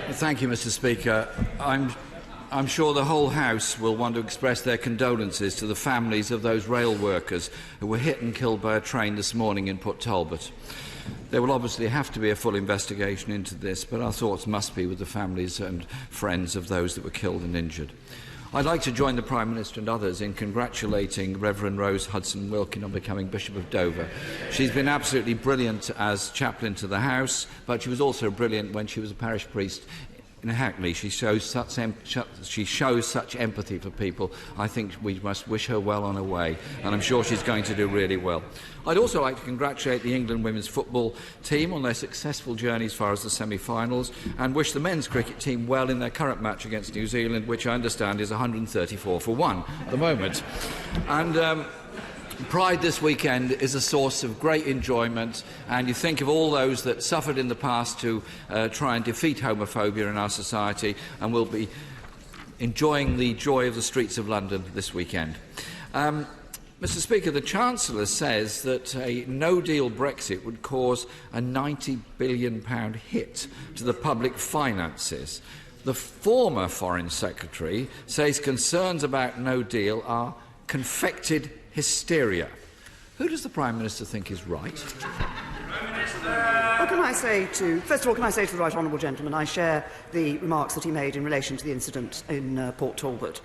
Thank you, Mr. Speaker. I'm sure the whole House will want to express their condolences to the families of those rail workers who were hit and killed by a train this morning in Port Talbot. There will obviously have to be a full investigation into this, but our thoughts must be with the families and friends of those that were killed and injured. I'd like to join the Prime Minister and others in congratulating Reverend Rose Hudson-Wilkin on becoming Bishop of Dover. She's been absolutely brilliant as chaplain to the House, but she was also brilliant when she was a parish priest in Hackney. She shows such empathy for people. I think we must wish her well on her way, and I'm sure she's going to do really well. I'd also like to congratulate the England women's football team on their successful journey as far as the semi-finals, and wish the men's cricket team well in their current match against New Zealand, which I understand is 134-1 at the moment. And Pride this weekend is a source of great enjoyment, and you think of all those that suffered in the past to try and defeat homophobia in our society, and will be enjoying the joy of the streets of London this weekend. Mr. Speaker, the Chancellor says that a no-deal Brexit would cause a £90 billion hit to the public finances. The former Foreign Secretary says concerns about no deal are confected hysteria. Who does the Prime Minister think is right? What can I say to... First of all, can I say to the right honourable gentleman, I share the remarks that he made in relation to the incident in Port Talbot.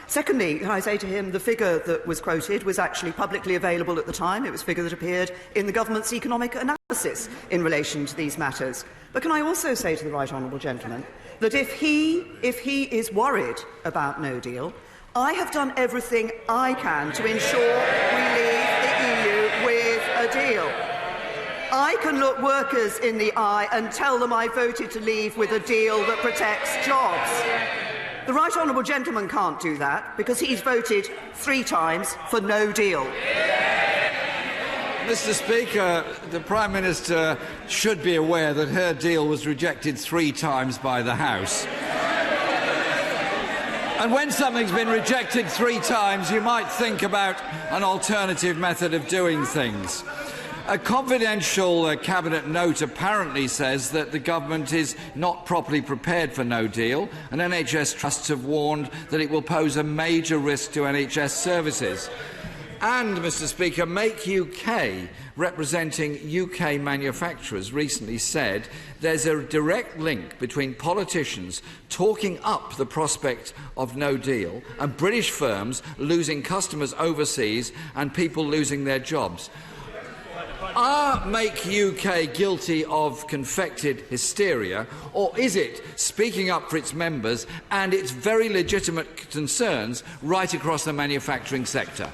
Secondly, can I say to him the figure that was quoted was actually publicly available at the time. It was a figure that appeared in the government's economic analysis in relation to these matters. But can I also say to the right honourable gentleman that if he is worried about no deal, I have done everything I can to ensure we leave the EU with a deal. I can look workers in the eye and tell them I voted to leave with a deal that protects jobs. The right honourable gentleman can't do that because he's voted 3 times for no deal. Mr. Speaker, the Prime Minister should be aware that her deal was rejected 3 times by the House. And when something's been rejected 3 times, you might think about an alternative method of doing things. A confidential Cabinet note apparently says that the government is not properly prepared for no deal, and NHS trusts have warned that it will pose a major risk to NHS services. And, Mr. Speaker, Make UK, representing UK manufacturers, recently said there's a direct link between politicians talking up the prospect of no deal and British firms losing customers overseas and people losing their jobs. Are Make UK guilty of confected hysteria, or is it speaking up for its members and its very legitimate concerns right across the manufacturing sector?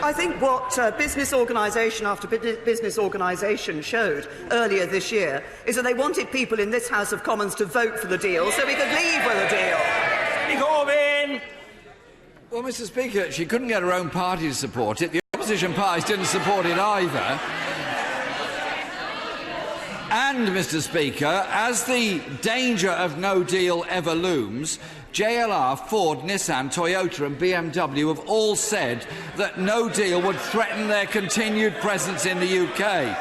I think what business organisation after business organisation showed earlier this year is that they wanted people in this House of Commons to vote for the deal so we could leave with a deal. Corbyn! Well, Mr. Speaker, she couldn't get her own party to support it. The opposition parties didn't support it either. And, Mr. Speaker, as the danger of no deal ever looms, JLR, Ford, Nissan, Toyota and BMW have all said that no deal would threaten their continued presence in the UK.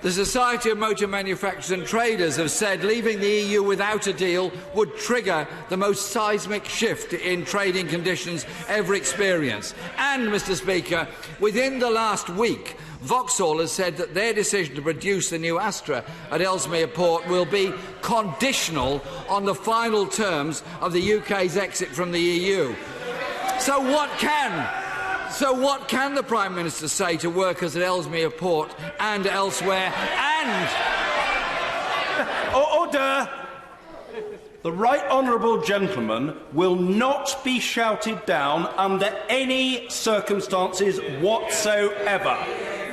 The Society of Motor Manufacturers and Traders have said leaving the EU without a deal would trigger the most seismic shift in trading conditions ever experienced. And, Mr. Speaker, within the last week, Vauxhall has said that their decision to produce the new Astra at Ellesmere Port will be conditional on the final terms of the UK's exit from the EU. So what can the Prime Minister say to workers at Ellesmere Port and elsewhere? And Order! The right honourable gentleman will not be shouted down under any circumstances whatsoever.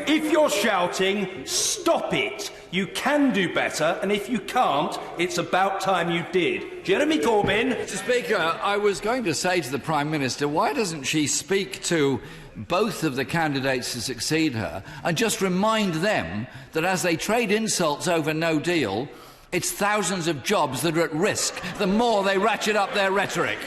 If you're shouting, stop it. You can do better, and if you can't, it's about time you did. Jeremy Corbyn. Mr. Speaker, I was going to say to the Prime Minister, why doesn't she speak to both of the candidates to succeed her and just remind them that as they trade insults over no deal, it's thousands of jobs that are at risk the more they ratchet up their rhetoric.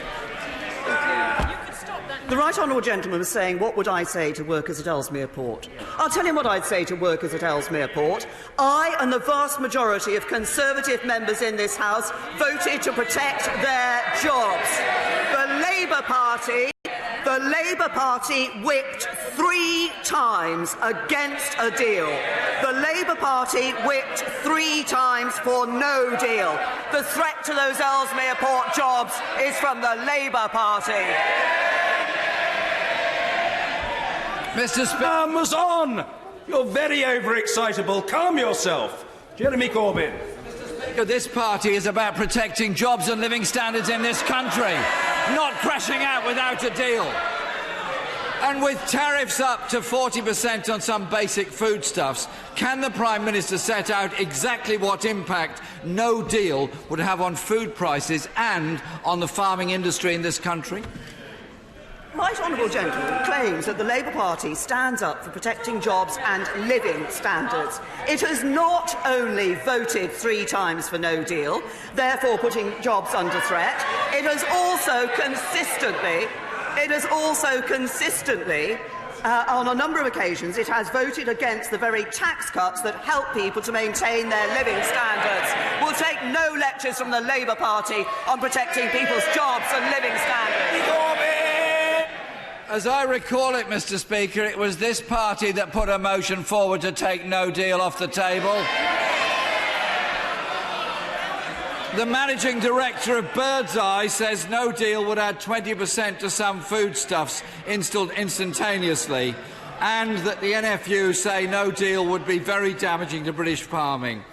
The right honourable gentleman was saying, what would I say to workers at Ellesmere Port? I'll tell him what I'd say to workers at Ellesmere Port. I and the vast majority of Conservative members in this House voted to protect their jobs. The Labour Party whipped 3 times against a deal. The Labour Party whipped 3 times for no deal. The threat to those Ellesmere Port jobs is from the Labour Party. Mr. Speaker, on! You're very overexcitable. Calm yourself. Jeremy Corbyn. this party is about protecting jobs and living standards in this country, not crashing out without a deal. And with tariffs up to 40% on some basic foodstuffs, can the Prime Minister set out exactly what impact no deal would have on food prices and on the farming industry in this country? The right honourable gentleman claims that the Labour Party stands up for protecting jobs and living standards. It has not only voted 3 times for no deal, therefore putting jobs under threat, it has also consistently on a number of occasions, it has voted against the very tax cuts that help people to maintain their living standards. We'll take no lectures from the Labour Party on protecting people's jobs and living standards. As I recall it, Mr. Speaker, it was this party that put a motion forward to take no deal off the table. The managing director of Birdseye says no deal would add 20% to some foodstuffs instantaneously, and that the NFU say no deal would be very damaging to British farming.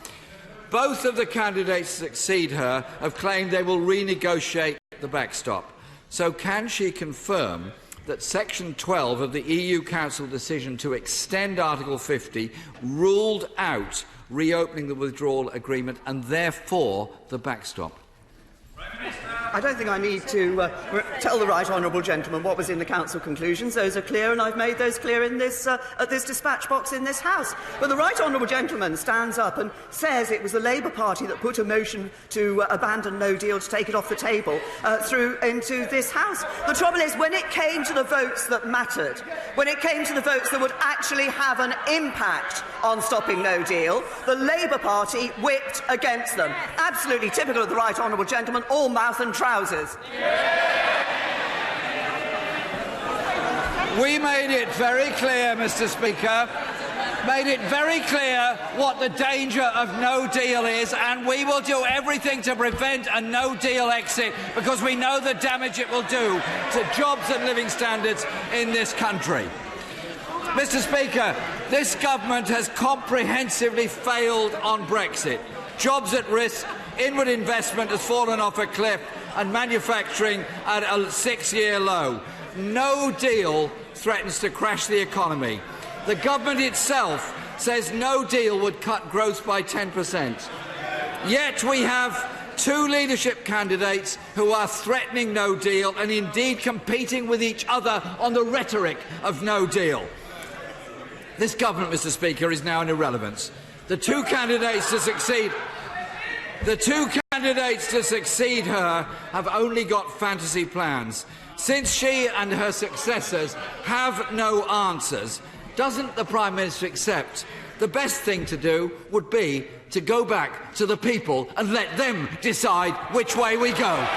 Both of the candidates that succeed her have claimed they will renegotiate the backstop. So can she confirm that Section 12 of the EU Council decision to extend Article 50 ruled out reopening the withdrawal agreement and therefore the backstop? I don't think I need to tell the right honourable gentleman what was in the Council conclusions. Those are clear, and I've made those clear in this, at this dispatch box in this House. But the right honourable gentleman stands up and says it was the Labour Party that put a motion to abandon no deal, to take it off the table, through into this House. The trouble is, when it came to the votes that mattered, when it came to the votes that would actually have an impact on stopping no deal, the Labour Party whipped against them. Absolutely typical of the right honourable gentleman, all mouth and trousers. We made it very clear, Mr. Speaker, what the danger of no deal is, and we will do everything to prevent a no deal exit because we know the damage it will do to jobs and living standards in this country. Mr. Speaker, this government has comprehensively failed on Brexit. Jobs at risk, inward investment has fallen off a cliff, and manufacturing at a 6-year low. No deal threatens to crash the economy. The government itself says no deal would cut growth by 10%. Yet we have 2 leadership candidates who are threatening no deal and indeed competing with each other on the rhetoric of no deal. This government, Mr. Speaker, is now an irrelevance. The two candidates to succeed her have only got fantasy plans. Since she and her successors have no answers, doesn't the Prime Minister accept the best thing to do would be to go back to the people and let them decide which way we go?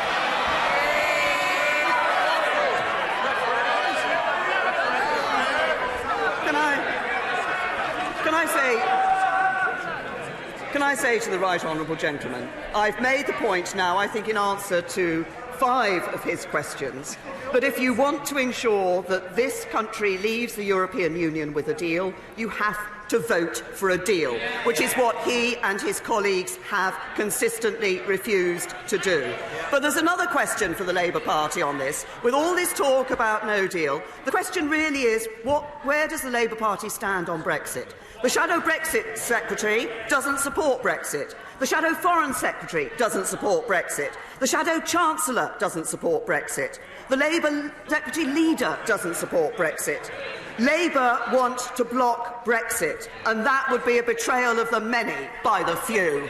Can I say to the right honourable gentleman, I've made the point now, I think in answer to 5 of his questions, that if you want to ensure that this country leaves the European Union with a deal, you have to vote for a deal, which is what he and his colleagues have consistently refused to do. But there's another question for the Labour Party on this. With all this talk about no deal, the question really is, where does the Labour Party stand on Brexit? The Shadow Brexit Secretary doesn't support Brexit. The Shadow Foreign Secretary doesn't support Brexit. The Shadow Chancellor doesn't support Brexit. The Labour Deputy Leader doesn't support Brexit. Labour want to block Brexit, and that would be a betrayal of the many by the few.